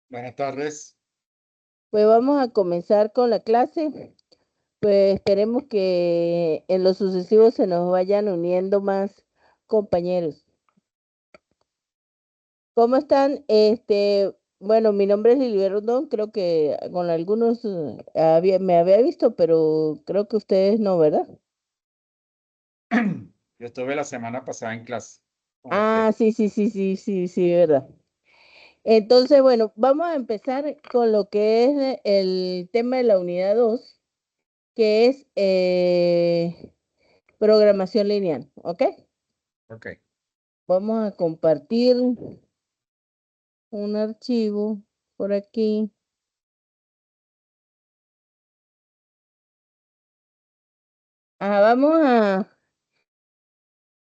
Buenas tardes. Pues vamos a comenzar con la clase. Pues esperemos que en lo sucesivo se nos vayan uniendo más compañeros. ¿Cómo están? Bueno, mi nombre es Liliber Rondón. Creo que con algunos me había visto, pero creo que ustedes no, ¿verdad? Yo estuve la semana pasada en clase con usted. Ah, sí, ¿verdad? Entonces, bueno, vamos a empezar con lo que es el tema de la unidad 2, que es programación lineal, ¿ok? Ok. Vamos a compartir un archivo por aquí.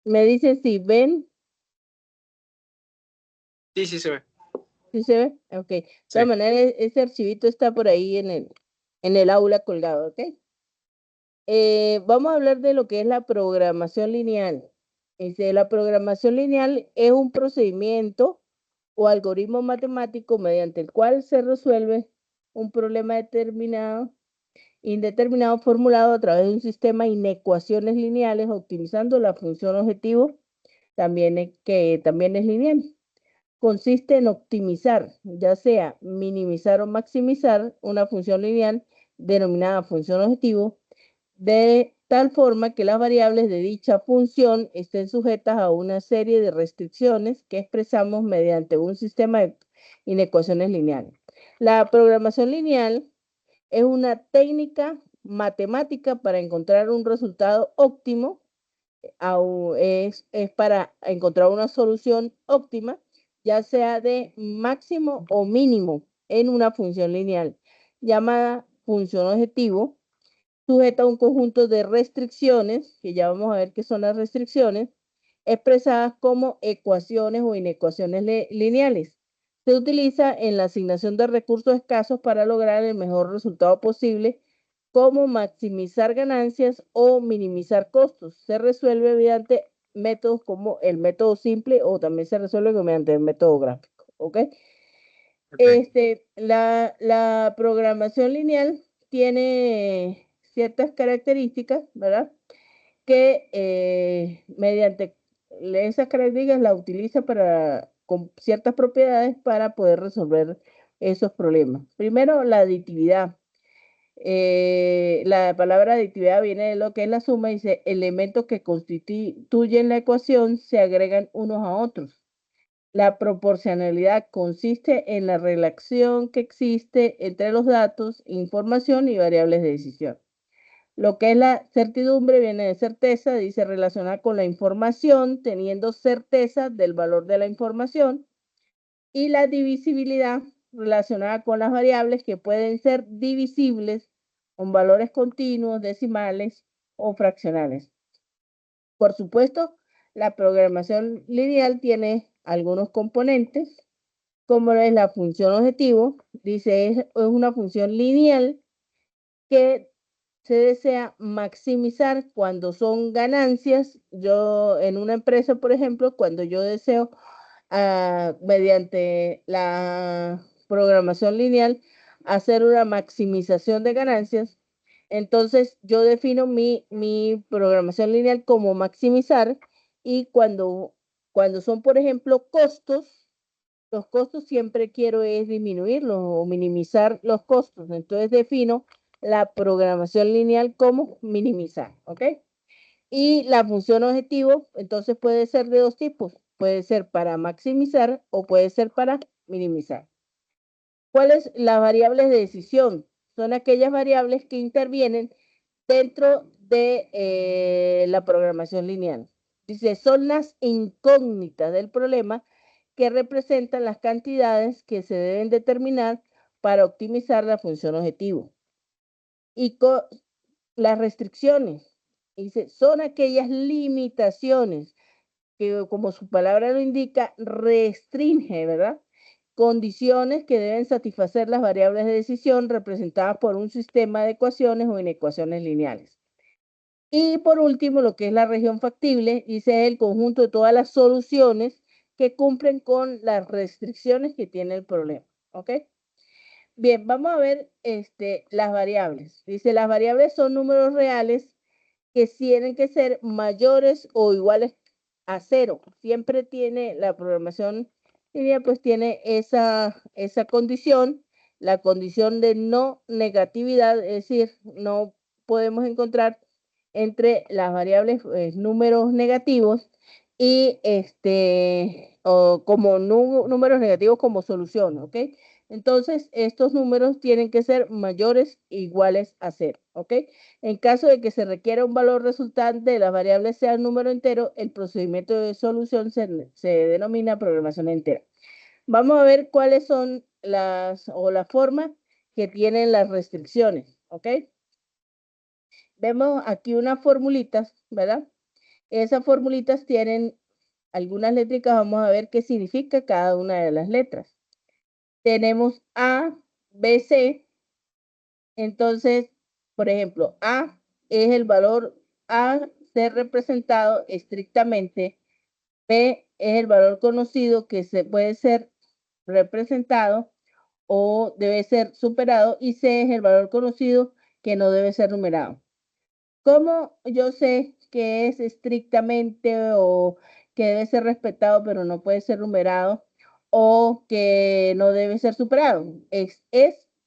Me dice si ven, Sí, se ve. si se ve, ok. De Sí. todas maneras, ese archivito está por ahí en el aula colgado, ok. Vamos a hablar de lo que es la programación lineal. La programación lineal es un procedimiento o algoritmo matemático mediante el cual se resuelve un problema indeterminado formulado a través de un sistema de inecuaciones lineales, optimizando la función objetivo, que también es lineal. Consiste en optimizar, ya sea minimizar o maximizar una función lineal denominada función objetivo, de tal forma que las variables de dicha función estén sujetas a una serie de restricciones que expresamos mediante un sistema de inecuaciones lineales. La programación lineal es una técnica matemática para encontrar un resultado óptimo, es para encontrar una solución óptima, ya sea de máximo o mínimo en una función lineal, llamada función objetivo, sujeta a un conjunto de restricciones, que ya vamos a ver qué son las restricciones, expresadas como ecuaciones o inecuaciones lineales. Se utiliza en la asignación de recursos escasos para lograr el mejor resultado posible, como maximizar ganancias o minimizar costos. Se resuelve mediante métodos como el método simple o también se resuelve mediante el método gráfico. ¿Ok? La programación lineal tiene ciertas características, ¿verdad? Que mediante esas características la utiliza con ciertas propiedades para poder resolver esos problemas. Primero, la aditividad. La palabra aditividad viene de lo que es la suma, dice elementos que constituyen la ecuación se agregan unos a otros. La proporcionalidad consiste en la relación que existe entre los datos, información y variables de decisión. Lo que es la certidumbre viene de certeza, dice relacionada con la información, teniendo certeza del valor de la información. Y la divisibilidad relacionada con las variables que pueden ser divisibles con valores continuos, decimales o fraccionales. Por supuesto, la programación lineal tiene algunos componentes, como es la función objetivo. Dice, es una función lineal que se desea maximizar cuando son ganancias. Yo, en una empresa, por ejemplo, cuando yo deseo, mediante la programación lineal, hacer una maximización de ganancias, entonces yo defino mi programación lineal como maximizar, y cuando son, por ejemplo, costos, los costos siempre quiero es disminuirlos o minimizar los costos. Entonces defino la programación lineal como minimizar, ¿ok? Y la función objetivo, entonces puede ser de dos tipos. Puede ser para maximizar o puede ser para minimizar. ¿Cuáles las variables de decisión? Son aquellas variables que intervienen dentro de la programación lineal. Dice, son las incógnitas del problema que representan las cantidades que se deben determinar para optimizar la función objetivo. Y las restricciones, dice, son aquellas limitaciones que, como su palabra lo indica, restringe, ¿verdad? Condiciones que deben satisfacer las variables de decisión representadas por un sistema de ecuaciones o inecuaciones lineales. Y por último, lo que es la región factible, dice el conjunto de todas las soluciones que cumplen con las restricciones que tiene el problema. ¿Ok? Bien, vamos a ver las variables. Dice, las variables son números reales que tienen que ser mayores o iguales a 0. Siempre tiene la programación lineal, pues tiene esa condición, la condición de no negatividad, es decir, no podemos encontrar entre las variables números negativos y o como números negativos como solución, ¿ok? Entonces, estos números tienen que ser mayores o iguales a 0, ¿ok? En caso de que se requiera un valor resultante de las variables sea un número entero, el procedimiento de solución se denomina programación entera. Vamos a ver cuáles son la forma que tienen las restricciones, ¿ok? Vemos aquí unas formulitas, ¿verdad? Esas formulitas tienen algunas létricas, vamos a ver qué significa cada una de las letras. Tenemos A, B, C. Entonces, por ejemplo, A es el valor a ser representado estrictamente. B es el valor conocido que se puede ser representado o debe ser superado. Y C es el valor conocido que no debe ser numerado. ¿Cómo yo sé que es estrictamente o que debe ser respetado pero no puede ser numerado o que no debe ser superado? Es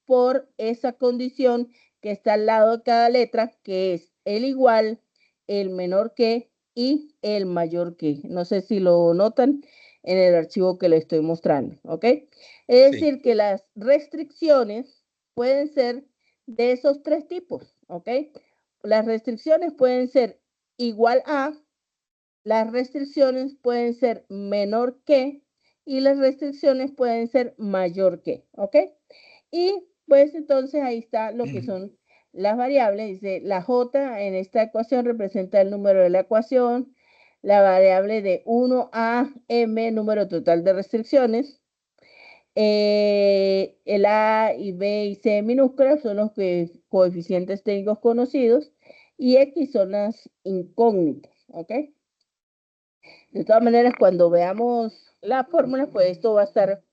por esa condición que está al lado de cada letra, que es el igual, el menor que y el mayor que. No sé si lo notan en el archivo que le estoy mostrando, ¿ok? Es Sí. decir, que las restricciones pueden ser de esos tres tipos, ¿ok? Las restricciones pueden ser igual a, las restricciones pueden ser menor que y las restricciones pueden ser mayor que, ¿ok? Y pues entonces ahí está lo que son las variables. Dice, la J en esta ecuación representa el número de la ecuación, la variable de 1 a m, número total de restricciones. El A y B y C minúsculas son los coeficientes técnicos conocidos y X son las incógnitas, ¿ok? De todas maneras, cuando veamos las fórmulas, pues esto va a estar,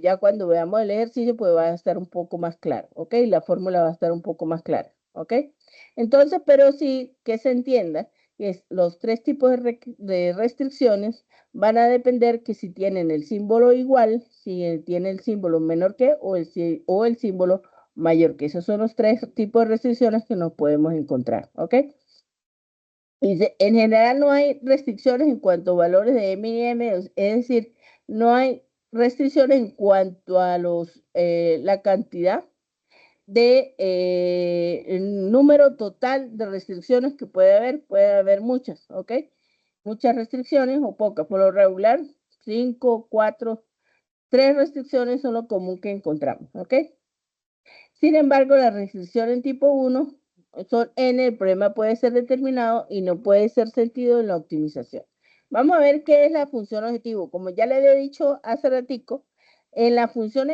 ya cuando veamos el ejercicio, pues va a estar un poco más claro, ¿ok? La fórmula va a estar un poco más clara, ¿ok? Entonces, pero sí que se entienda que los tres tipos de restricciones van a depender que si tienen el símbolo igual, si tiene el símbolo menor que o el símbolo mayor que. Esos son los tres tipos de restricciones que nos podemos encontrar, ¿ok? Dice, en general no hay restricciones en cuanto a valores de M y M, es decir, no hay restricciones en cuanto a la cantidad de el número total de restricciones que puede haber muchas, ¿ok? Muchas restricciones o pocas, por lo regular, 5, 4, 3 restricciones son lo común que encontramos, ¿ok? Sin embargo, las restricciones en tipo 1 son n, el problema puede ser determinado y no puede ser sentido en la optimización. Vamos a ver qué es la función objetivo. Como ya le había dicho hace ratico, en la función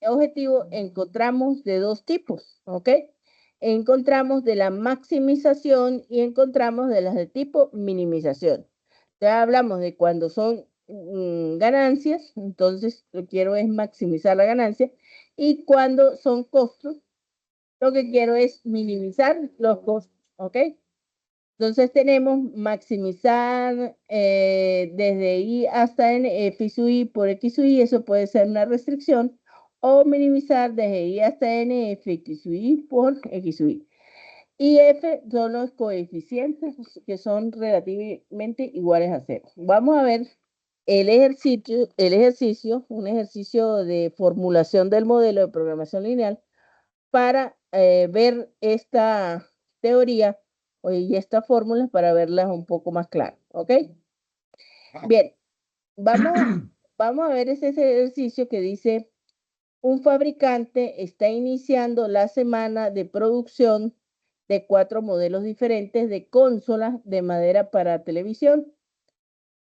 objetivo encontramos de dos tipos, ¿ok? Encontramos de la maximización y encontramos de las de tipo minimización. Ya hablamos de cuando son ganancias, entonces lo que quiero es maximizar la ganancia, y cuando son costos, lo que quiero es minimizar los costos, ¿ok? Entonces tenemos maximizar desde Y hasta N, F sub I por X sub Y, eso puede ser una restricción, o minimizar desde Y hasta N, F X sub Y por X sub Y. Y F son los coeficientes que son relativamente iguales a 0. Vamos a ver un ejercicio de formulación del modelo de programación lineal para ver esta teoría y esta fórmula para verlas un poco más claras, ¿ok? Bien, vamos a ver ese ejercicio que dice, un fabricante está iniciando la semana de producción de 4 modelos diferentes de consolas de madera para televisión,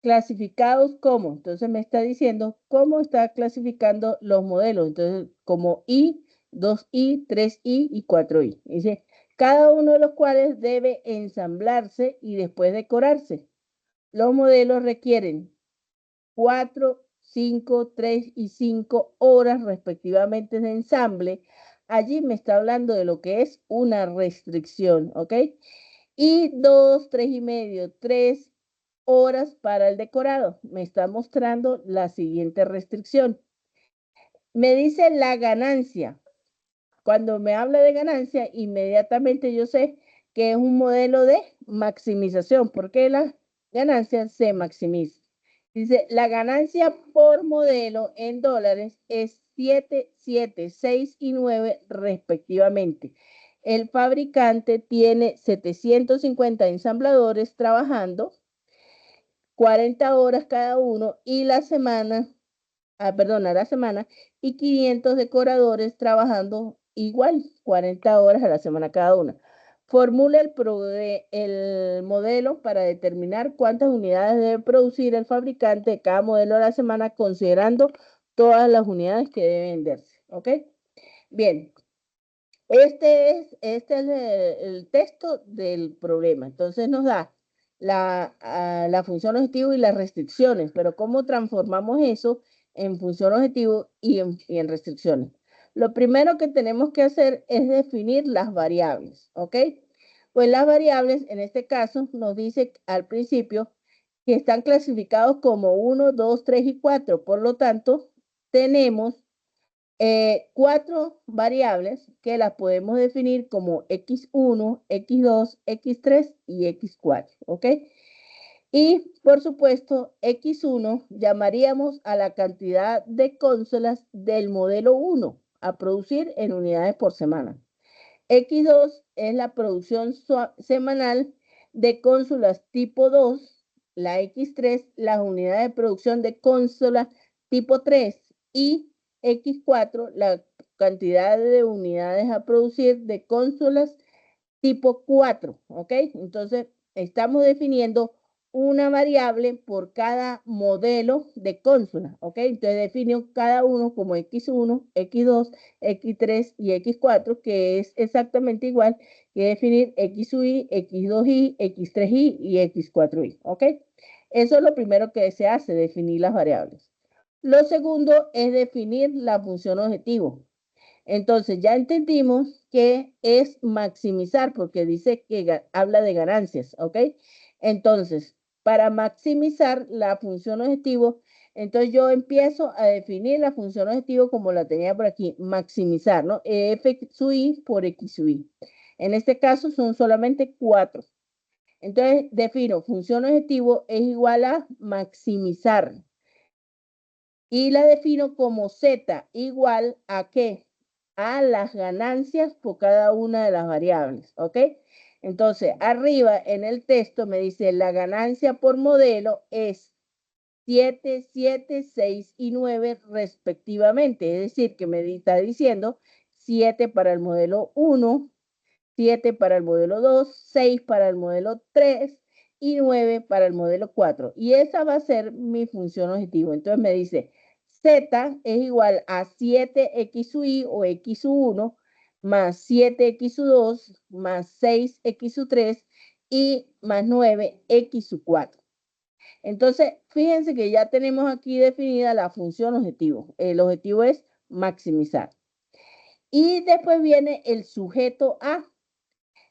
clasificados como, entonces me está diciendo cómo está clasificando los modelos, entonces como I, 2I, 3I y 4I. Dice, cada uno de los cuales debe ensamblarse y después decorarse. Los modelos requieren 4 5, 3 y 5 horas respectivamente de ensamble. Allí me está hablando de lo que es una restricción, ¿ok? Y 2, 3 y medio, 3 horas para el decorado. Me está mostrando la siguiente restricción. Me dice la ganancia. Cuando me habla de ganancia, inmediatamente yo sé que es un modelo de maximización, porque la ganancia se maximiza. Dice, la ganancia por modelo en dólares es 7, 7, 6 y 9 respectivamente. El fabricante tiene 750 ensambladores trabajando, 40 horas cada uno, y la semana la semana, y 500 decoradores trabajando igual, 40 horas a la semana cada una. Formula el modelo para determinar cuántas unidades debe producir el fabricante de cada modelo a la semana, considerando todas las unidades que deben venderse. ¿Ok? Bien, este es el texto del problema. Entonces nos da la función objetivo y las restricciones, pero ¿cómo transformamos eso en función objetivo y en restricciones? Lo primero que tenemos que hacer es definir las variables, ¿ok? Pues las variables, en este caso, nos dice al principio que están clasificados como 1, 2, 3 y 4. Por lo tanto, tenemos 4 variables que las podemos definir como x1, x2, x3 y x4, ¿ok? Y por supuesto, x1 llamaríamos a la cantidad de consolas del modelo 1 a producir en unidades por semana. X2 es la producción semanal de consolas tipo 2, la X3, las unidades de producción de consolas tipo 3 y X4, la cantidad de unidades a producir de consolas tipo 4, ¿ok? Entonces, estamos definiendo una variable por cada modelo de consola, ¿ok? Entonces, defino cada uno como X1, X2, X3 y X4, que es exactamente igual que definir X1i, X2i, X3i y X4i, ¿ok? Eso es lo primero que se hace, definir las variables. Lo segundo es definir la función objetivo. Entonces, ya entendimos que es maximizar, porque dice que habla de ganancias, ¿ok? Entonces, para maximizar la función objetivo, entonces yo empiezo a definir la función objetivo como la tenía por aquí, maximizar, ¿no? F sub i por X sub i. En este caso son solamente 4. Entonces, defino función objetivo es igual a maximizar. Y la defino como Z igual a ¿qué? A las ganancias por cada una de las variables, ¿ok? Entonces, arriba en el texto me dice la ganancia por modelo es 7, 7, 6 y 9 respectivamente. Es decir, que me está diciendo 7 para el modelo 1, 7 para el modelo 2, 6 para el modelo 3 y 9 para el modelo 4. Y esa va a ser mi función objetivo. Entonces me dice Z es igual a 7x sub i o x sub 1 más 7x sub 2 más 6x sub 3 y más 9x sub 4. Entonces, fíjense que ya tenemos aquí definida la función objetivo. El objetivo es maximizar. Y después viene el sujeto A.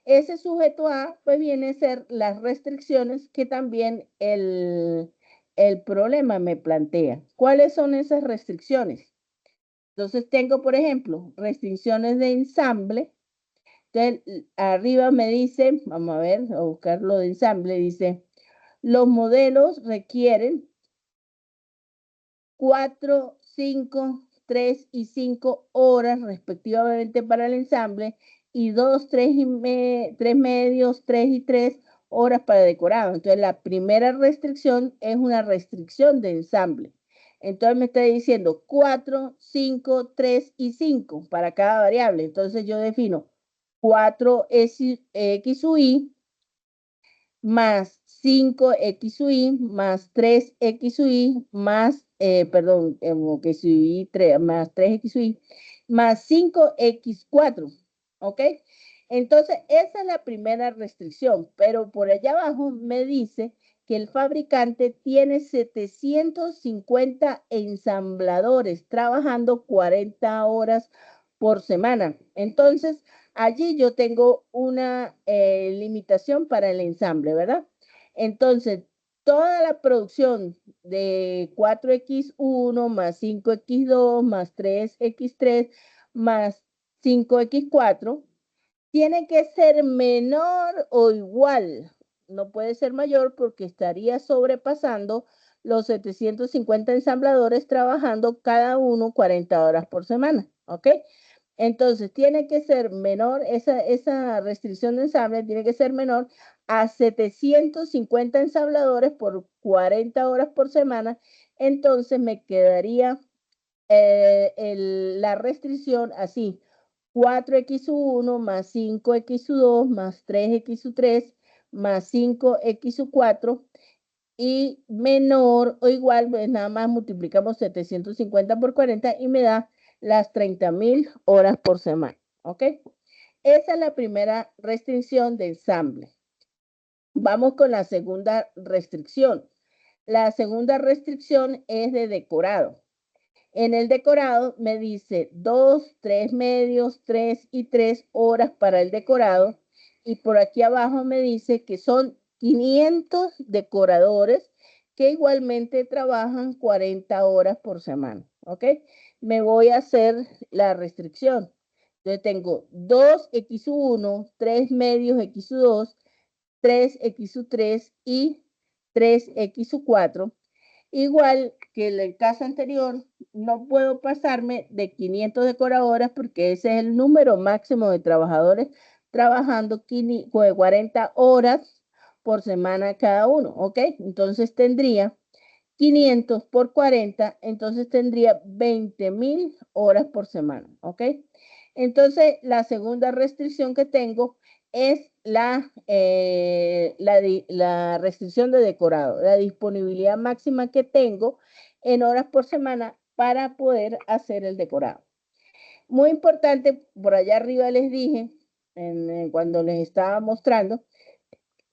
Ese sujeto A, pues viene a ser las restricciones que también el problema me plantea. ¿Cuáles son esas restricciones? Entonces tengo, por ejemplo, restricciones de ensamble. Entonces, arriba me dice, vamos a ver, a buscar lo de ensamble, dice, los modelos requieren 4, 5, 3 y 5 horas respectivamente para el ensamble y 2, 3 medios, 3 y 3 horas para decorado. Entonces, la primera restricción es una restricción de ensamble. Entonces, me está diciendo 4, 5, 3 y 5 para cada variable. Entonces, yo defino 4x sub i más 5x sub i más 3x sub i más, que sub i 3, más 3x sub i más 5x4, ¿ok? Entonces, esa es la primera restricción, pero por allá abajo me dice que el fabricante tiene 750 ensambladores trabajando 40 horas por semana. Entonces, allí yo tengo una limitación para el ensamble, ¿verdad? Entonces, toda la producción de 4X1 más 5X2 más 3X3 más 5X4 tiene que ser menor o igual. No puede ser mayor porque estaría sobrepasando los 750 ensambladores trabajando cada uno 40 horas por semana. ¿Ok? Entonces, tiene que ser menor, esa restricción de ensamble tiene que ser menor a 750 ensambladores por 40 horas por semana. Entonces, me quedaría la restricción así. 4X1 más 5X2 más 3X3 más 5X4 y menor o igual, pues nada más multiplicamos 750 por 40 y me da las 30.000 horas por semana. ¿Ok? Esa es la primera restricción de ensamble. Vamos con la segunda restricción. La segunda restricción es de decorado. En el decorado me dice 2, 3 medios, 3 y 3 horas para el decorado. Y por aquí abajo me dice que son 500 decoradores que igualmente trabajan 40 horas por semana. ¿Ok? Me voy a hacer la restricción. Yo tengo 2X1, 3 medios X2, 3X3 y 3X4. Igual que en el caso anterior, no puedo pasarme de 500 decoradoras porque ese es el número máximo de trabajadores trabajando 40 horas por semana cada uno, ¿ok? Entonces tendría 500 por 40, entonces tendría 20.000 horas por semana, ¿ok? Entonces, la segunda restricción que tengo es la restricción de decorado, la disponibilidad máxima que tengo en horas por semana para poder hacer el decorado. Muy importante, por allá arriba les dije, cuando les estaba mostrando,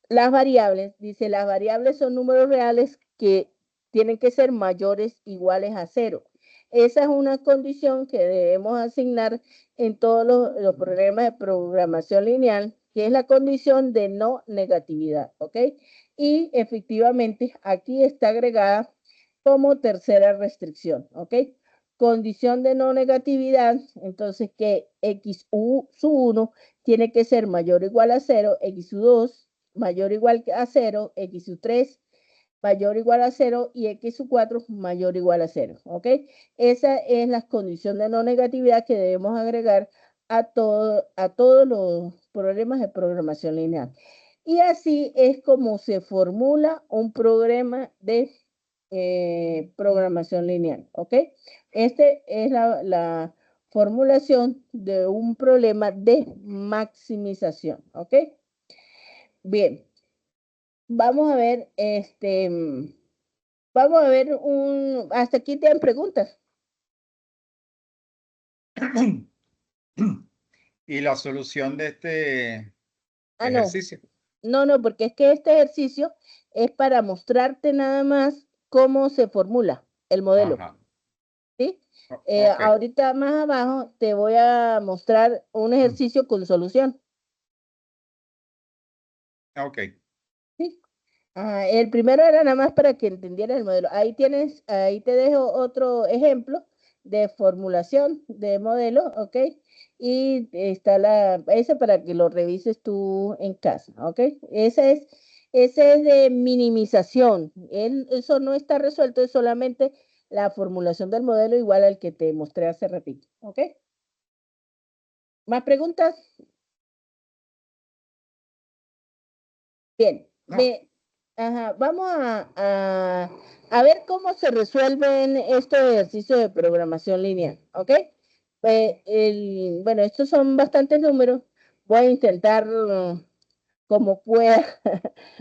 las variables, dice, las variables son números reales que tienen que ser mayores iguales a 0. Esa es una condición que debemos asignar en todos los programas de programación lineal, que es la condición de no negatividad, ¿ok? Y efectivamente aquí está agregada como tercera restricción, ¿ok? Condición de no negatividad, entonces que x1 tiene que ser mayor o igual a 0, x2 mayor o igual a 0, x3 mayor o igual a 0 y x4 mayor o igual a 0, ¿ok? Esa es la condición de no negatividad que debemos agregar a todos los problemas de programación lineal. Y así es como se formula un programa de programación lineal, ¿ok? Este es la formulación de un problema de maximización, ¿ok? Bien, vamos a ver, vamos a ver hasta aquí te dan preguntas. Y la solución de este ejercicio. No, porque es que este ejercicio es para mostrarte nada más cómo se formula el modelo. Ajá. ¿Sí? Okay. Ahorita más abajo te voy a mostrar un ejercicio con solución. Ok. ¿Sí? El primero era nada más para que entendieras el modelo. Ahí te dejo otro ejemplo de formulación de modelo, ¿ok? Y está ese para que lo revises tú en casa, ¿ok? Ese es de minimización. Eso no está resuelto, es solamente la formulación del modelo igual al que te mostré hace ratito, ¿ok? ¿Más preguntas? Bien, No. vamos a ver cómo se resuelven estos ejercicios de programación lineal, ¿ok? Bueno, estos son bastantes números. Voy a intentar como pueda,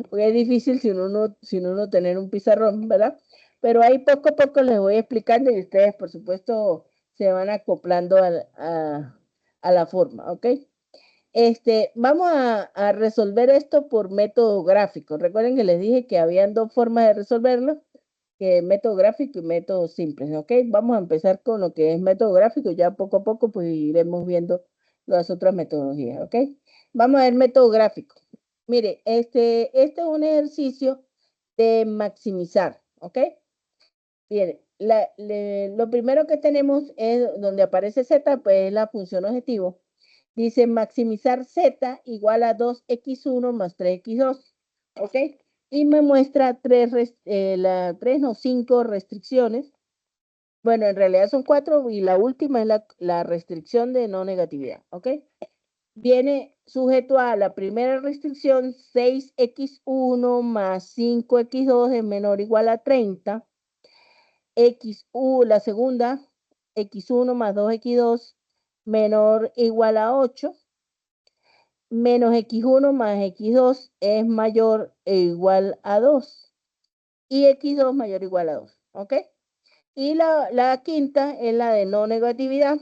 porque es difícil sin uno tener un pizarrón, ¿verdad? Pero ahí poco a poco les voy explicando y ustedes, por supuesto, se van acoplando a la forma, ¿ok? Vamos a resolver esto por método gráfico. Recuerden que les dije que habían dos formas de resolverlo, que método gráfico y método simple, ¿ok? Vamos a empezar con lo que es método gráfico, ya poco a poco pues iremos viendo las otras metodologías, ¿ok? Vamos a ver método gráfico. Mire, este es un ejercicio de maximizar, ¿ok? Bien, lo primero que tenemos es donde aparece Z, pues es la función objetivo. Dice maximizar Z igual a 2x1 más 3x2, ¿ok? Y me muestra cinco restricciones. Bueno, en realidad son 4 y la última es la restricción de no negatividad, ¿ok? Viene sujeto a la primera restricción, 6x1 más 5x2 es menor o igual a 30. La segunda, x1 más 2x2 menor o igual a 8. Menos x1 más x2 es mayor o igual a 2. Y x2 mayor o igual a 2, ¿ok? Y la quinta es la de no negatividad.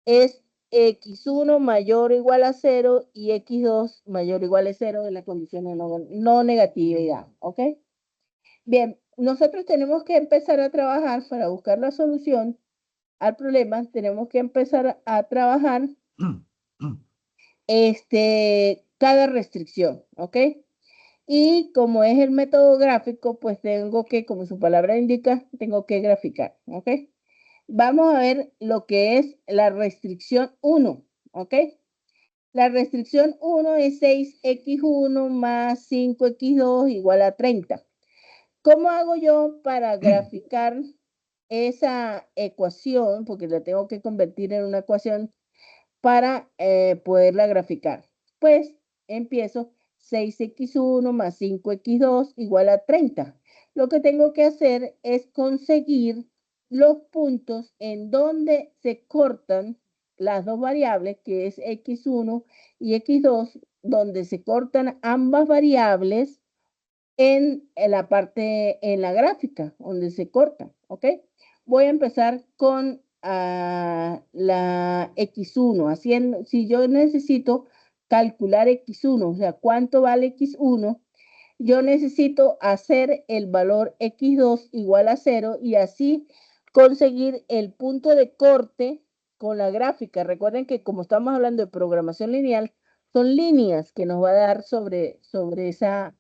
Es x1 mayor o igual a 0 y x2 mayor o igual a 0 de la condición de no negatividad, ¿ok? Bien, nosotros tenemos que empezar a trabajar para buscar la solución al problema. Tenemos que empezar a trabajar cada restricción, ¿ok? Y como es el método gráfico, pues tengo que, como su palabra indica, tengo que graficar, ¿ok? Vamos a ver lo que es la restricción 1, ¿ok? La restricción 1 es 6x1 más 5x2 igual a 30. ¿Cómo hago yo para graficar esa ecuación? Porque la tengo que convertir en una ecuación para poderla graficar. Pues empiezo 6x1 más 5x2 igual a 30. Lo que tengo que hacer es conseguir los puntos en donde se cortan las dos variables, que es x1 y x2, donde se cortan ambas variables en la parte, en la gráfica, donde se cortan, ¿ok? Voy a empezar con la x1, haciendo, si yo necesito calcular x1, o sea, cuánto vale x1, yo necesito hacer el valor x2 igual a 0 y así conseguir el punto de corte con la gráfica. Recuerden que como estamos hablando de programación lineal, son líneas que nos va a dar sobre esa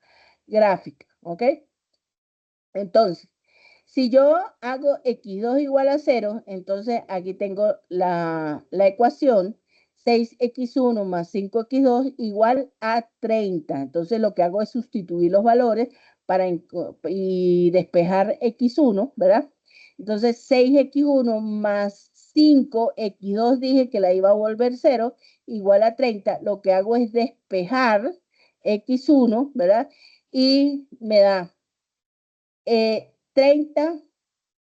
gráfica, ¿ok? Entonces, si yo hago x2 igual a 0, entonces aquí tengo la ecuación 6x1 más 5x2 igual a 30. Entonces, lo que hago es sustituir los valores y despejar x1, ¿verdad? Entonces, 6x1 más 5x2 dije que la iba a volver 0, igual a 30. Lo que hago es despejar x1, ¿verdad? Y me da 30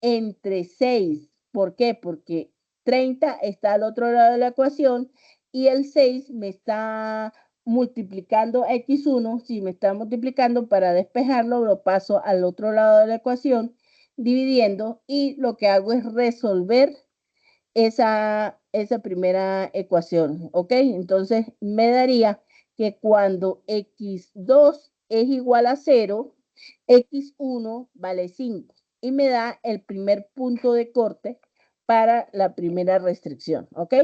entre 6. ¿Por qué? Porque 30 está al otro lado de la ecuación y el 6 me está multiplicando x1. Si me está multiplicando, para despejarlo, lo paso al otro lado de la ecuación, dividiendo, y lo que hago es resolver esa primera ecuación, ¿ok? Entonces me daría que cuando x2 es igual a 0, x1 vale 5 y me da el primer punto de corte para la primera restricción, ¿ok?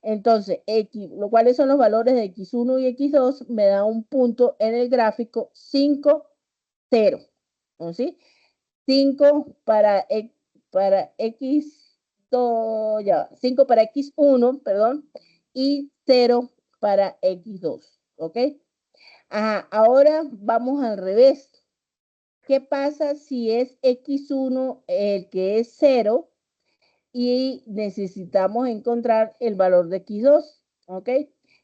Entonces, ¿cuáles son los valores de x1 y x2? Me da un punto en el gráfico 5, 0, ¿sí? 5 para x2, ya, 5 para x1, perdón, y 0 para x2, ¿ok? Ajá, ahora vamos al revés. ¿Qué pasa si es x1 el que es 0 y necesitamos encontrar el valor de x2? ¿Ok?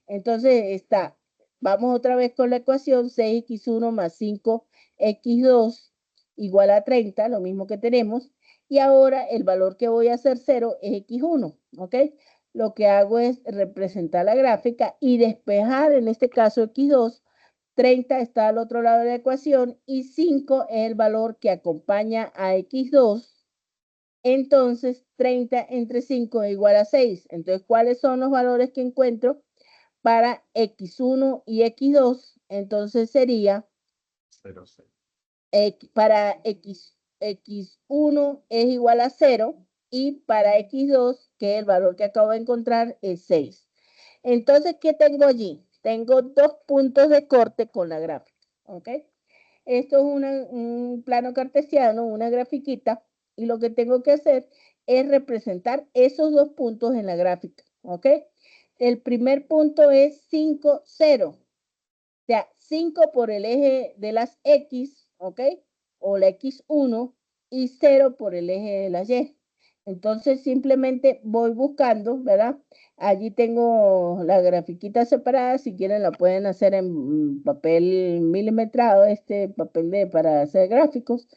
Entonces vamos otra vez con la ecuación 6x1 más 5x2 igual a 30, lo mismo que tenemos. Y ahora el valor que voy a hacer 0 es x1, ¿ok? Lo que hago es representar la gráfica y despejar, en este caso x2. 30 está al otro lado de la ecuación y 5 es el valor que acompaña a x2. Entonces, 30 entre 5 es igual a 6. Entonces, ¿cuáles son los valores que encuentro para X1 y X2, entonces sería 0, 0. para X1 es igual a 0 y para X2, que es el valor que acabo de encontrar, es 6. Entonces, ¿qué tengo allí? Tengo dos puntos de corte con la gráfica, ¿ok? Esto es un plano cartesiano, una grafiquita, y lo que tengo que hacer es representar esos dos puntos en la gráfica, ¿ok? El primer punto es 5, 0. O sea, 5 por el eje de las X, ¿ok? O la X1 y 0 por el eje de las Y. Entonces simplemente voy buscando, ¿verdad? Allí tengo la grafiquita separada, si quieren la pueden hacer en papel milimetrado, este papel para hacer gráficos.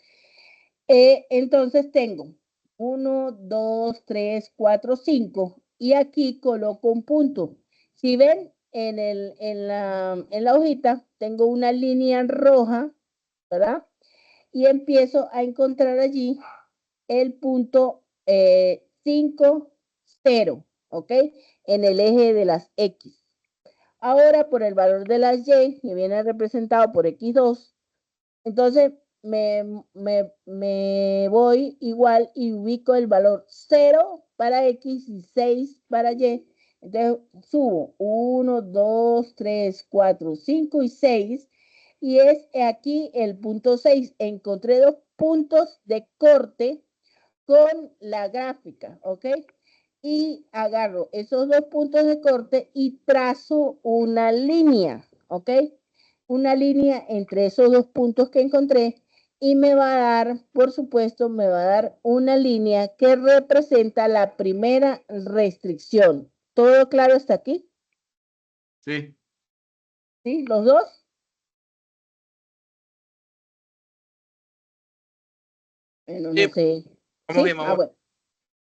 Entonces tengo 1, 2, 3, 4, 5 y aquí coloco un punto. Si ven en la hojita, tengo una línea roja, ¿verdad? Y empiezo a encontrar allí el punto 5, 0, ¿ok? En el eje de las X. Ahora, por el valor de las Y, que viene representado por X2, entonces me voy igual y ubico el valor 0 para X y 6 para Y. Entonces subo 1, 2, 3, 4, 5 y 6. Y es aquí el punto 6. Encontré dos puntos de corte con la gráfica, ¿ok? Y agarro esos dos puntos de corte y trazo una línea, ¿ok? Una línea entre esos dos puntos que encontré y me va a dar, por supuesto, me va a dar una línea que representa la primera restricción. ¿Todo claro hasta aquí? Sí. ¿Sí? ¿Los dos? Bueno, Sí, no sé. vamos ¿Sí? bien, Ah, vamos. bueno.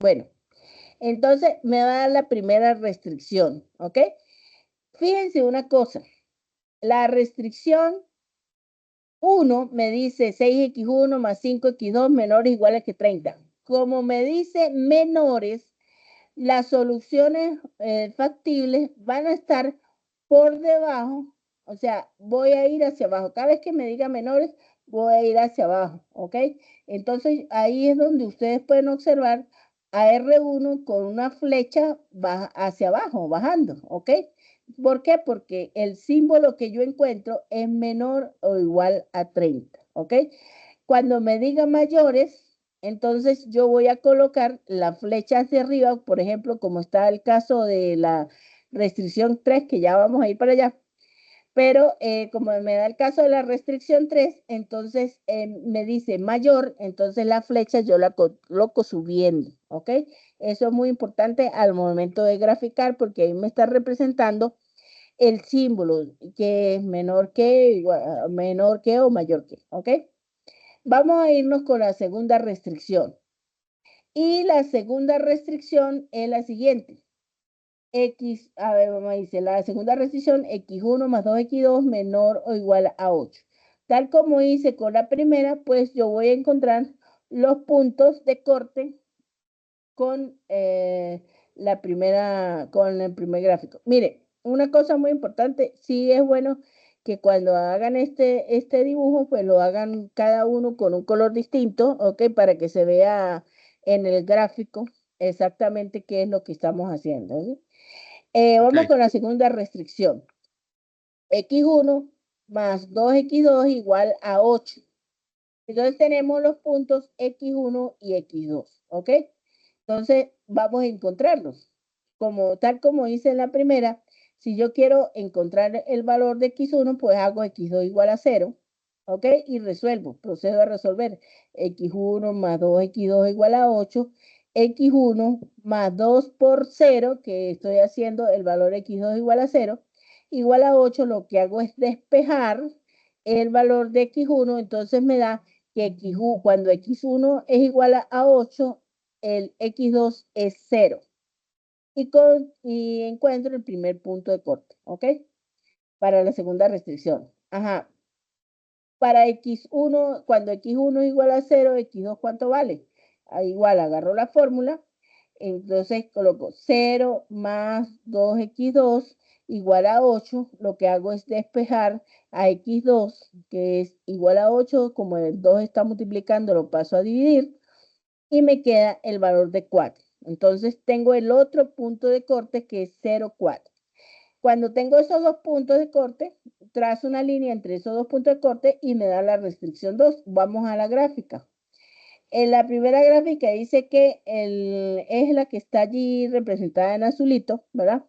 Bueno, entonces me va a dar la primera restricción, ¿ok? Fíjense una cosa, la restricción 1 me dice 6x1 más 5x2 menores o iguales que 30. Como me dice menores, las soluciones factibles van a estar por debajo, o sea, voy a ir hacia abajo. Cada vez que me diga menores, voy a ir hacia abajo, ¿ok? Entonces, ahí es donde ustedes pueden observar a R1 con una flecha hacia abajo, bajando, ¿ok? ¿Por qué? Porque el símbolo que yo encuentro es menor o igual a 30, ¿ok? Cuando me diga mayores, entonces yo voy a colocar la flecha hacia arriba, por ejemplo, como está el caso de la restricción 3, que ya vamos a ir para allá. Pero como me da el caso de la restricción 3, entonces me dice mayor, entonces la flecha yo la coloco subiendo, ¿ok? Eso es muy importante al momento de graficar porque ahí me está representando el símbolo que es menor que o mayor que, ¿ok? Vamos a irnos con la segunda restricción. Y la segunda restricción es la siguiente. X, a ver, vamos a decir, la segunda restricción, X1 más 2X2 menor o igual a 8. Tal como hice con la primera, pues yo voy a encontrar los puntos de corte con con el primer gráfico. Mire, una cosa muy importante, sí es bueno que cuando hagan este dibujo, pues lo hagan cada uno con un color distinto, ¿ok? Para que se vea en el gráfico exactamente qué es lo que estamos haciendo, ¿sí? Vamos Ok. con la segunda restricción. X1 más 2X2 igual a 8. Entonces tenemos los puntos X1 y X2, ¿ok? Entonces vamos a encontrarlos. Tal como hice en la primera, si yo quiero encontrar el valor de X1, pues hago X2 igual a 0, ¿ok? Y resuelvo, procedo a resolver. X1 más 2X2 igual a 8. X1 más 2 por 0, que estoy haciendo el valor X2 igual a 0, igual a 8, lo que hago es despejar el valor de X1, entonces me da que cuando X1 es igual a 8, el X2 es 0. Y encuentro el primer punto de corte, ¿ok? Para la segunda restricción. Ajá. Para X1, cuando X1 es igual a 0, X2, ¿cuánto vale? Igual, agarro la fórmula, entonces coloco 0 más 2X2 igual a 8, lo que hago es despejar a x2, que es igual a 8, como el 2 está multiplicando, lo paso a dividir, y me queda el valor de 4. Entonces tengo el otro punto de corte que es 0, 4. Cuando tengo esos dos puntos de corte, trazo una línea entre esos dos puntos de corte y me da la restricción 2. Vamos a la gráfica. En la primera gráfica dice que es la que está allí representada en azulito, ¿verdad?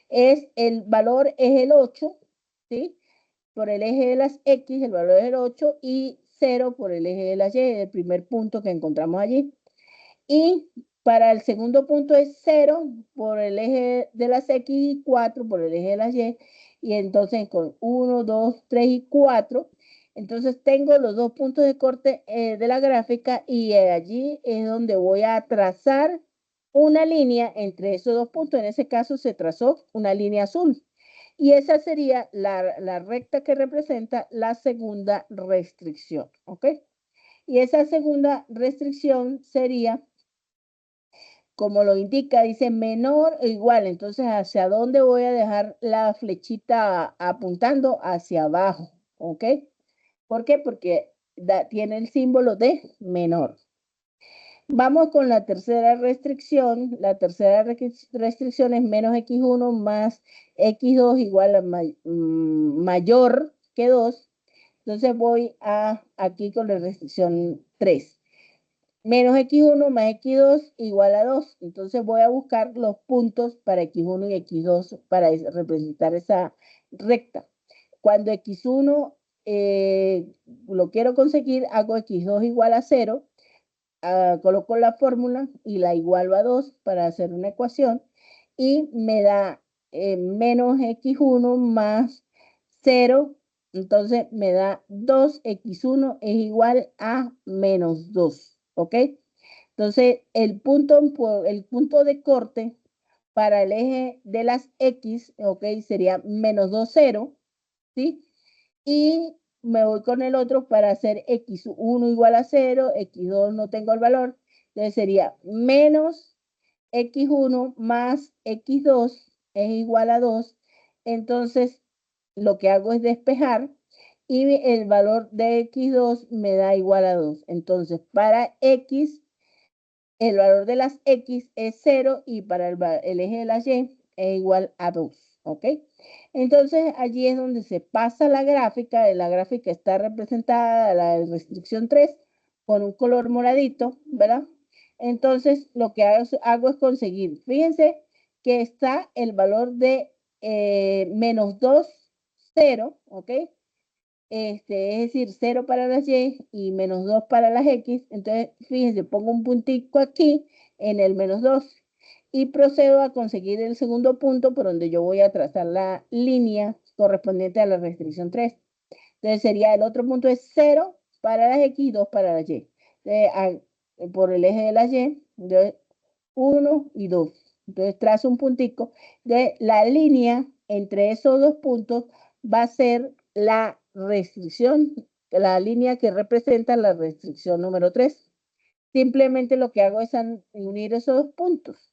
El valor es el 8, ¿sí? Por el eje de las X, el valor es el 8 y 0 por el eje de las Y, el primer punto que encontramos allí. Y para el segundo punto es 0 por el eje de las X y 4 por el eje de las Y. Y entonces con 1, 2, 3 y 4. Entonces tengo los dos puntos de corte de la gráfica y allí es donde voy a trazar una línea entre esos dos puntos. En ese caso se trazó una línea azul. Y esa sería la recta que representa la segunda restricción. ¿Ok? Y esa segunda restricción sería, como lo indica, dice menor o igual. Entonces, ¿hacia dónde voy a dejar la flechita apuntando? Hacia abajo, ¿ok? ¿Por qué? Porque tiene el símbolo de menor. Vamos con la tercera restricción. La tercera restricción es menos x1 más x2 igual a mayor que 2. Entonces voy aquí con la restricción 3. Menos x1 más x2 igual a 2. Entonces voy a buscar los puntos para x1 y x2 para representar esa recta. Cuando x1 lo quiero conseguir, hago x2 igual a 0, coloco la fórmula y la igualo a 2 para hacer una ecuación y me da menos x1 más 0. Entonces me da 2x1 es igual a menos 2. ¿Ok? Entonces, el punto de corte para el eje de las X, ¿ok? Sería menos 2, 0, ¿sí? Y me voy con el otro para hacer X1 igual a 0, X2 no tengo el valor, entonces sería menos X1 más X2 es igual a 2, entonces lo que hago es despejar y el valor de X2 me da igual a 2. Entonces, para X, el valor de las X es 0 y para el eje de las Y es igual a 2. ¿Ok? Entonces, allí es donde se pasa la gráfica. La gráfica está representada, la restricción 3, con un color moradito, ¿verdad? Entonces, lo que hago es conseguir. Fíjense que está el valor de menos 2, 0, ¿ok? Es decir, 0 para las Y y menos 2 para las X. Entonces, fíjense, pongo un puntico aquí en el menos 2 y procedo a conseguir el segundo punto por donde yo voy a trazar la línea correspondiente a la restricción 3. Entonces, sería el otro punto es 0 para las X y 2 para las Y. Por el eje de las Y, entonces 1 y 2. Entonces, trazo un puntico. De la línea entre esos dos puntos va a ser la restricción, la línea que representa la restricción número 3. Simplemente lo que hago es unir esos dos puntos.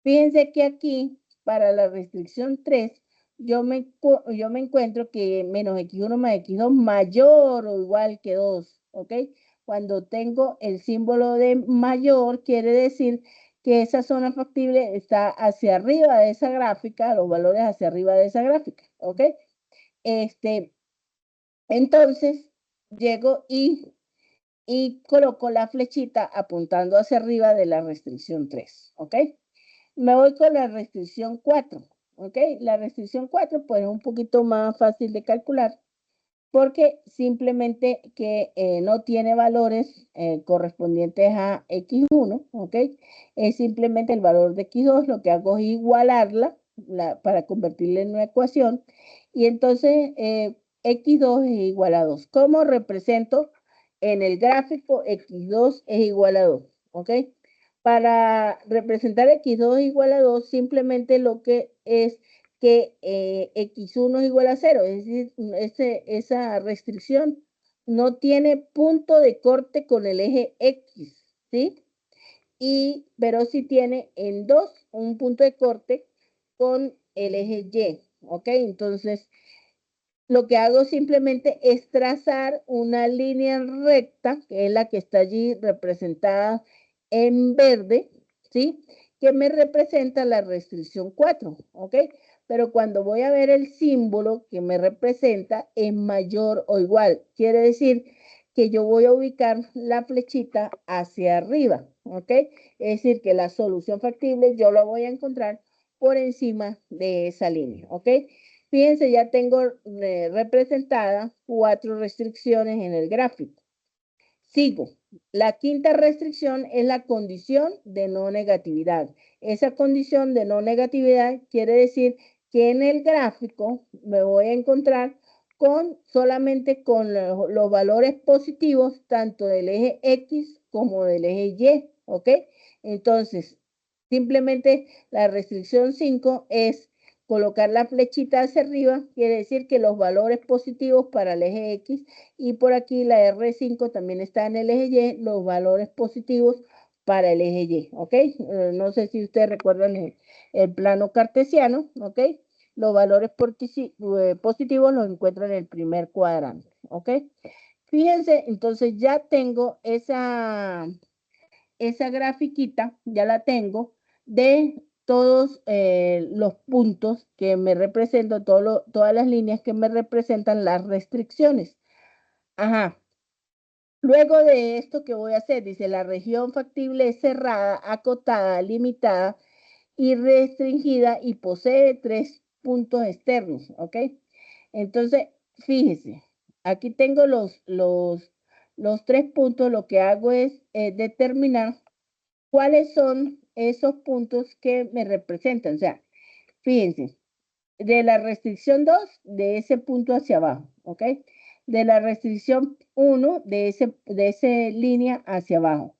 Fíjense que aquí, para la restricción 3, yo me encuentro que menos x1 más x2 mayor o igual que 2, ¿ok? Cuando tengo el símbolo de mayor, quiere decir que esa zona factible está hacia arriba de esa gráfica, los valores hacia arriba de esa gráfica, ¿ok? Entonces, llego y coloco la flechita apuntando hacia arriba de la restricción 3, ¿ok? Me voy con la restricción 4, ¿ok? La restricción 4 pues es un poquito más fácil de calcular porque simplemente que no tiene valores correspondientes a x1, ¿ok? Es simplemente el valor de x2, lo que hago es igualarla para convertirla en una ecuación y entonces x2 es igual a 2. ¿Cómo represento en el gráfico x2 es igual a 2? ¿Ok? Para representar x2 igual a 2, simplemente lo que es que x1 es igual a 0, es decir, esa restricción no tiene punto de corte con el eje X, ¿sí? Pero sí tiene en 2 un punto de corte con el eje Y. ¿ok? Entonces, lo que hago simplemente es trazar una línea recta, que es la que está allí representada en verde, ¿sí? Que me representa la restricción 4, ¿ok? Pero cuando voy a ver el símbolo que me representa es mayor o igual. Quiere decir que yo voy a ubicar la flechita hacia arriba, ¿ok? Es decir, que la solución factible yo la voy a encontrar por encima de esa línea, ¿ok? Fíjense, ya tengo representadas 4 restricciones en el gráfico. Sigo. La quinta restricción es la condición de no negatividad. Esa condición de no negatividad quiere decir que en el gráfico me voy a encontrar solamente con los valores positivos tanto del eje X como del eje Y, ¿ok? Entonces, simplemente la restricción 5 es colocar la flechita hacia arriba, quiere decir que los valores positivos para el eje X y por aquí la R5 también está en el eje Y, los valores positivos para el eje Y, ¿ok? No sé si ustedes recuerdan el plano cartesiano, ¿ok? Los valores positivos los encuentro en el primer cuadrante, ¿ok? Fíjense, entonces ya tengo esa grafiquita, ya la tengo, de todos los puntos que me representan, todas las líneas que me representan las restricciones. Ajá. Luego de esto, ¿qué voy a hacer? Dice, la región factible es cerrada, acotada, limitada y restringida y posee 3 puntos externos, ¿ok? Entonces, fíjese, aquí tengo los 3 puntos, lo que hago es determinar cuáles son esos puntos que me representan. O sea, fíjense, de la restricción 2 de ese punto hacia abajo, ¿ok? De la restricción 1 de esa línea hacia abajo.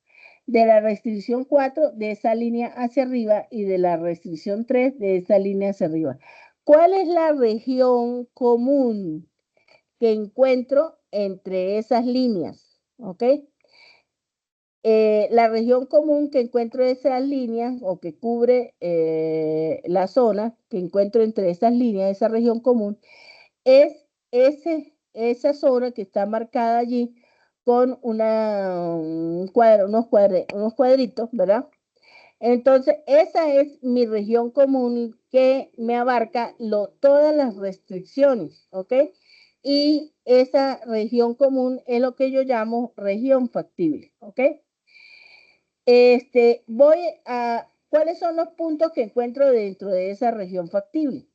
De la restricción 4 de esa línea hacia arriba y de la restricción 3 de esa línea hacia arriba. ¿Cuál es la región común que encuentro entre esas líneas? ¿Ok? La región común que encuentro de esas líneas o que cubre la zona que encuentro entre esas líneas, esa región común, es esa zona que está marcada allí con unos cuadritos, ¿verdad? Entonces, esa es mi región común que me abarca todas las restricciones, ¿ok? Y esa región común es lo que yo llamo región factible, ¿ok? ¿Cuáles son los puntos que encuentro dentro de esa región factible?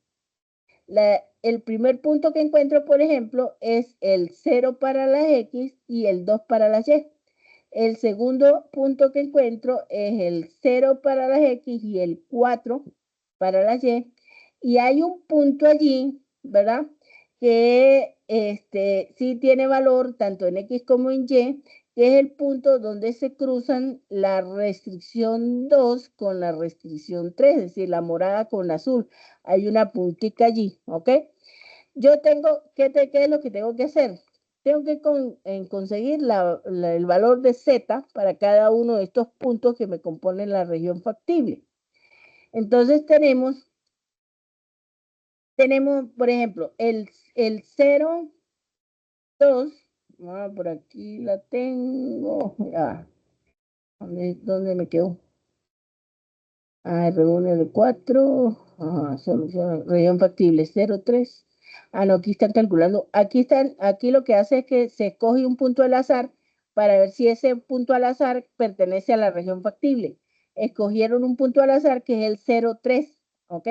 El primer punto que encuentro, por ejemplo, es el 0 para las X y el 2 para las Y. El segundo punto que encuentro es el 0 para las X y el 4 para las Y. Y hay un punto allí, ¿verdad? Que sí tiene valor tanto en X como en Y, que es el punto donde se cruzan la restricción 2 con la restricción 3, es decir, la morada con la azul. Hay una puntica allí, ¿ok? Yo tengo, ¿qué es lo que tengo que hacer? Tengo que conseguir el valor de Z para cada uno de estos puntos que me componen la región factible. Entonces tenemos, por ejemplo, el 0, 2, por aquí la tengo, ya, ¿dónde me quedó? R1, R4, solución, región factible 0, 3. No, aquí están calculando. Aquí lo que hace es que se escoge un punto al azar para ver si ese punto al azar pertenece a la región factible. Escogieron un punto al azar que es el 0, 3, ¿ok?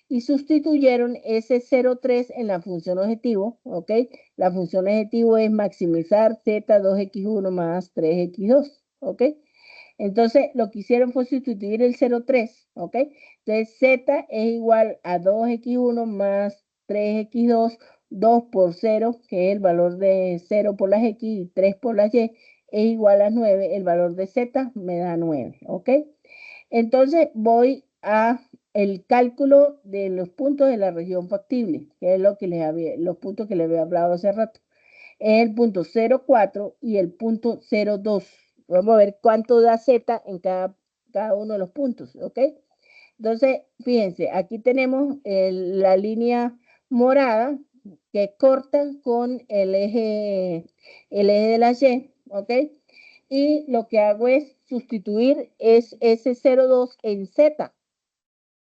Y sustituyeron ese 0, 3 en la función objetivo, ¿ok? La función objetivo es maximizar Z 2X1 más 3X2, ¿ok? Entonces, lo que hicieron fue sustituir el 0,3, ¿ok? Entonces, Z es igual a 2X1 más 3X2, 2 por 0, que es el valor de 0 por las X y 3 por las Y, es igual a 9. El valor de Z me da 9, ¿ok? Entonces, voy a el cálculo de los puntos de la región factible, que es los puntos que les había hablado hace rato. Es el punto 0,4 y el punto 0,2. Vamos a ver cuánto da Z en cada uno de los puntos, ¿ok? Entonces, fíjense, aquí tenemos la línea morada que corta con el eje de la Y, ¿ok? Y lo que hago es sustituir ese 0,2 en Z.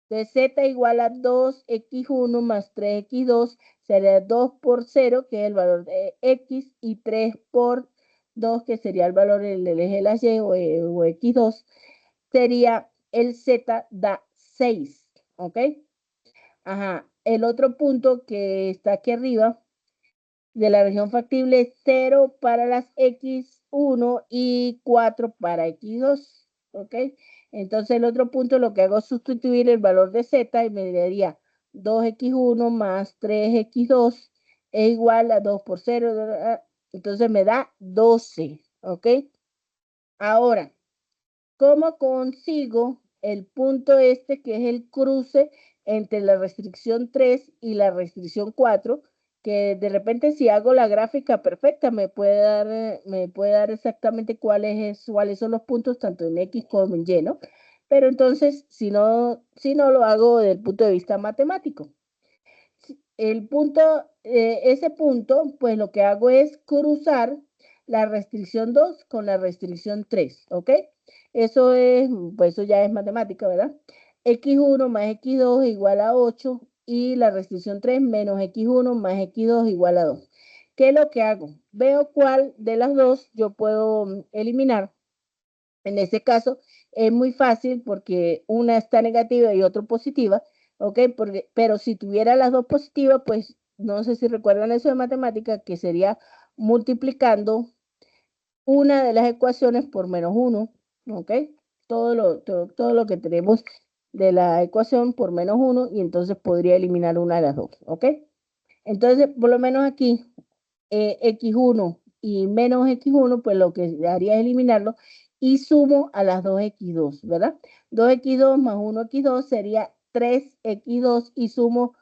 Entonces, Z igual a 2x1 más 3x2 sería 2 por 0, que es el valor de x, y 3 por 2, que sería el valor del eje de la Y o x2, sería el Z da 6, ¿ok? Ajá, el otro punto que está aquí arriba de la región factible es 0 para las x1 y 4 para x2, ¿ok? Entonces el otro punto lo que hago es sustituir el valor de z y me daría 2x1 más 3x2 es igual a 2 por 0, entonces me da 12, ¿ok? Ahora, ¿cómo consigo el punto este que es el cruce entre la restricción 3 y la restricción 4? Que de repente si hago la gráfica perfecta me puede dar exactamente cuáles son los puntos tanto en X como en Y, ¿no? Pero entonces, si no lo hago desde el punto de vista matemático. Ese punto, pues lo que hago es cruzar la restricción 2 con la restricción 3, ¿ok? Pues eso ya es matemática, ¿verdad? X1 más X2 igual a 8 y la restricción 3 menos X1 más X2 igual a 2. ¿Qué es lo que hago? Veo cuál de las dos yo puedo eliminar. En ese caso es muy fácil porque una está negativa y otra positiva, ¿ok? Pero si tuviera las dos positivas, pues no sé si recuerdan eso de matemática, que sería multiplicando una de las ecuaciones por menos uno, ¿ok? Todo lo que tenemos de la ecuación por menos uno y entonces podría eliminar una de las dos, ¿ok? Entonces, por lo menos aquí, x1 y menos x1, pues lo que haría es eliminarlo y sumo a las 2x2, ¿verdad? 2x2 más 1x2 sería 3x2 y sumo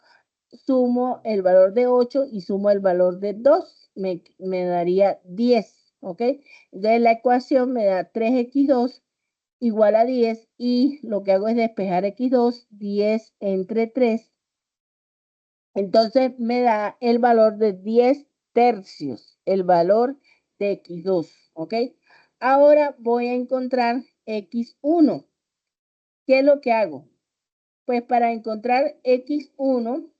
el valor de 8 y sumo el valor de 2, me daría 10, ¿ok? Entonces la ecuación me da 3x2 igual a 10 y lo que hago es despejar x2, 10 entre 3. Entonces me da el valor de 10 tercios, el valor de x2, ¿ok? Ahora voy a encontrar x1. ¿Qué es lo que hago? Pues para encontrar x1,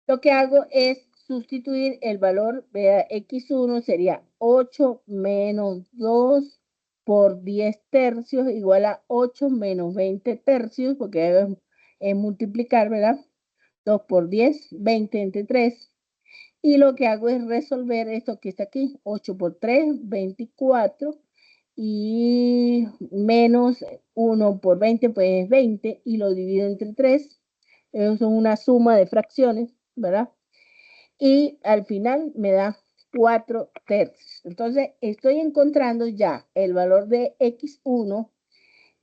lo que hago es sustituir el valor de x1 sería 8 menos 2 por 10 tercios igual a 8 menos 20 tercios, porque es multiplicar, ¿verdad? 2 por 10, 20 entre 3. Y lo que hago es resolver esto que está aquí, 8 por 3, 24, y menos 1 por 20, pues es 20, y lo divido entre 3. Eso es una suma de fracciones, ¿verdad? Y al final me da 4 tercios. Entonces, estoy encontrando ya el valor de x1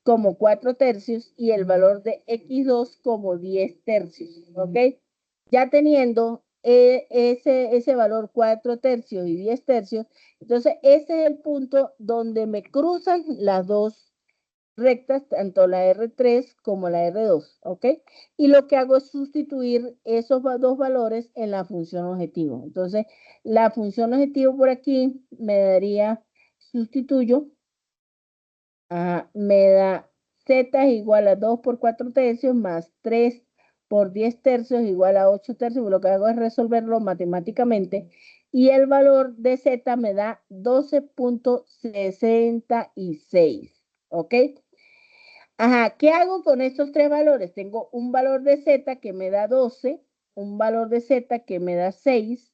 como 4 tercios y el valor de x2 como 10 tercios, ¿ok? Ya teniendo ese valor 4 tercios y 10 tercios, entonces ese es el punto donde me cruzan las dos rectas, tanto la R3 como la R2, ¿ok? Y lo que hago es sustituir esos dos valores en la función objetivo. Entonces, la función objetivo por aquí me daría, sustituyo, me da z es igual a 2 por 4 tercios más 3 por 10 tercios igual a 8 tercios. Lo que hago es resolverlo matemáticamente y el valor de z me da 12.66, ¿ok? Ajá, ¿qué hago con estos tres valores? Tengo un valor de z que me da 12, un valor de z que me da 6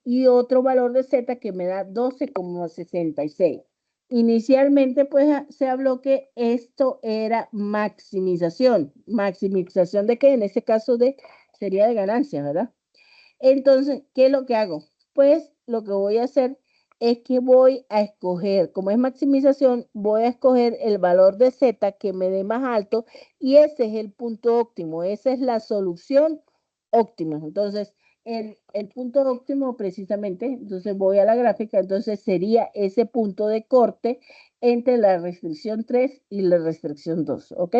y otro valor de z que me da 12,66. Inicialmente, pues se habló que esto era maximización. ¿Maximización de qué? En este caso sería de ganancia, ¿verdad? Entonces, ¿qué es lo que hago? Pues lo que voy a hacer es que voy a escoger, como es maximización, voy a escoger el valor de z que me dé más alto y ese es el punto óptimo, esa es la solución óptima. Entonces, el punto óptimo precisamente, entonces voy a la gráfica, entonces sería ese punto de corte entre la restricción 3 y la restricción 2, ¿ok?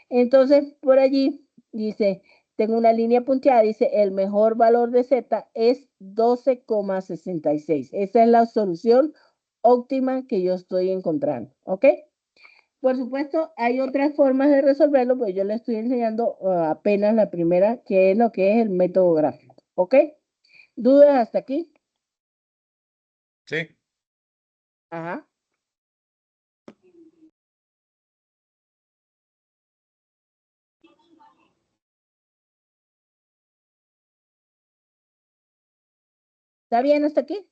Entonces, por allí dice, tengo una línea punteada, dice, el mejor valor de Z es 12,66. Esa es la solución óptima que yo estoy encontrando, ¿ok? Por supuesto, hay otras formas de resolverlo, pues yo le estoy enseñando apenas la primera, que es lo que es el método gráfico, ¿ok? ¿Dudas hasta aquí? Sí, Ajá. ¿Está bien hasta aquí?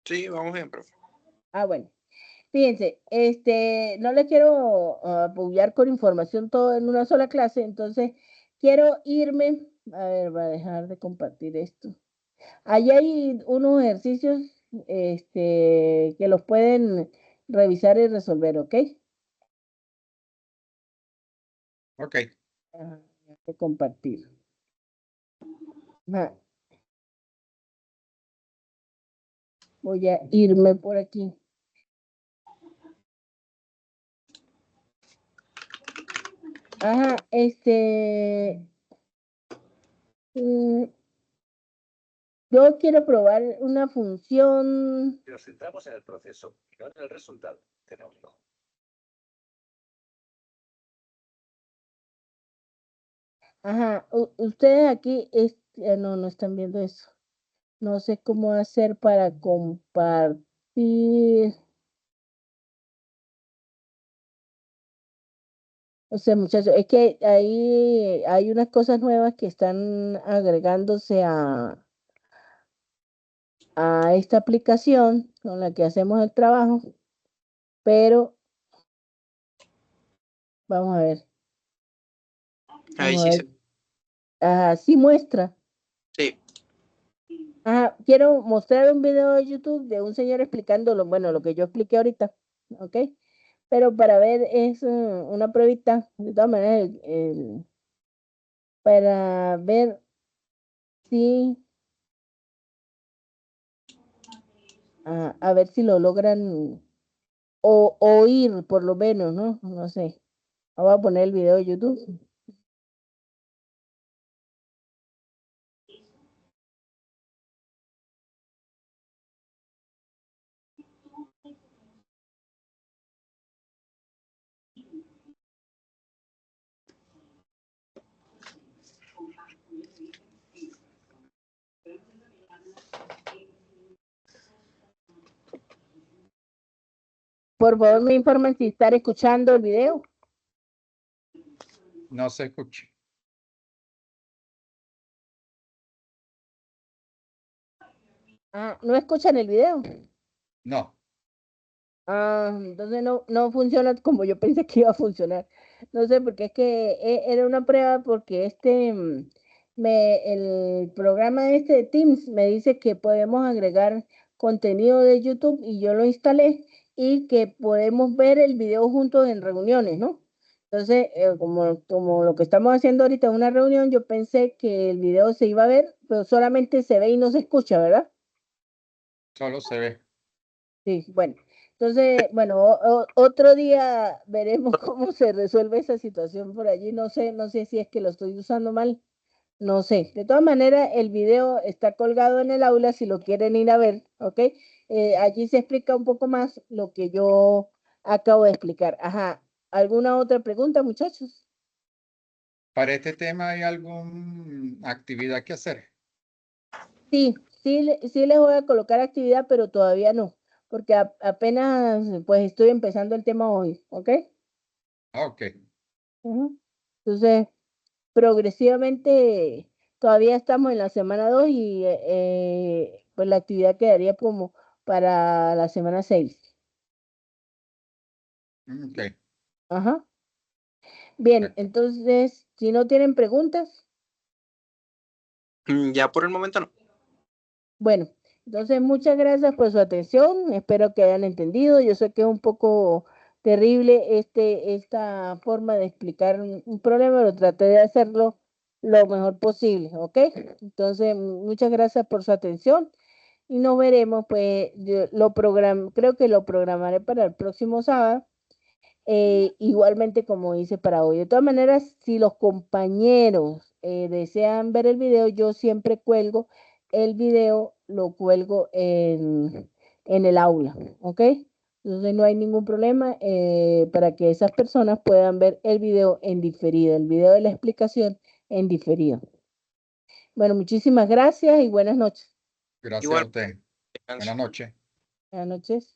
Sí, vamos bien, profe. Ah, bueno. Fíjense, no le quiero apoyar con información todo en una sola clase, entonces quiero irme, a ver, voy a dejar de compartir esto. Allí hay unos ejercicios, que los pueden revisar y resolver, ¿ok? ok. Ajá, voy a compartir. Ajá. Voy a irme por aquí. Ajá, mm, yo quiero probar una función. Si nos centramos en el proceso y no en el resultado, tenemos lo. Ajá, ustedes aquí no, no están viendo eso. No sé cómo hacer para compartir. O sea, muchachos, es que ahí hay unas cosas nuevas que están agregándose a esta aplicación con la que hacemos el trabajo, pero vamos a ver, Ahí vamos a sí ver. Ajá, sí muestra. sí. Ajá, quiero mostrar un video de YouTube de un señor explicándolo, bueno, lo que yo expliqué ahorita, ¿ok? Pero para ver es una pruebita, de todas maneras, para ver si, a ver si lo logran oír por lo menos, ¿no? No sé. Voy a poner el video de YouTube. Por favor, me informen si están escuchando el video. No se escucha. Ah, ¿no escuchan el video? No. Ah, entonces no funciona como yo pensé que iba a funcionar. No sé, porque es que era una prueba porque el programa este de Teams me dice que podemos agregar contenido de YouTube y yo lo instalé y que podemos ver el video juntos en reuniones, ¿no? Entonces, como lo que estamos haciendo ahorita en una reunión, yo pensé que el video se iba a ver, pero solamente se ve y no se escucha, ¿verdad? Solo se ve. Sí, bueno. Entonces, bueno, otro día veremos cómo se resuelve esa situación por allí. No sé si es que lo estoy usando mal. No sé. De todas maneras, el video está colgado en el aula si lo quieren ir a ver, ¿ok? Allí se explica un poco más lo que yo acabo de explicar. Ajá. ¿Alguna otra pregunta, muchachos? Para este tema hay alguna actividad que hacer. Sí les voy a colocar actividad, pero todavía no, porque apenas pues estoy empezando el tema hoy, ¿ok? Ok. Ujú. Entonces, progresivamente todavía estamos en la semana 2 y pues la actividad quedaría como para la semana 6. Ok. Ajá. Bien, Perfecto. entonces, si no tienen preguntas, Ya por el momento no. bueno, entonces muchas gracias por su atención. Espero que hayan entendido. Yo sé que es un poco terrible esta forma de explicar un problema, pero traté de hacerlo lo mejor posible, ¿ok? Entonces, muchas gracias por su atención y nos veremos, pues, creo que lo programaré para el próximo sábado, igualmente como hice para hoy. De todas maneras, si los compañeros desean ver el video, yo siempre cuelgo el video, lo cuelgo en el aula, ¿ok? Entonces no hay ningún problema para que esas personas puedan ver el video en diferido, el video de la explicación en diferido. Bueno, muchísimas gracias y buenas noches. Gracias Igual. a usted. Descanse. Buenas noches. Buenas noches.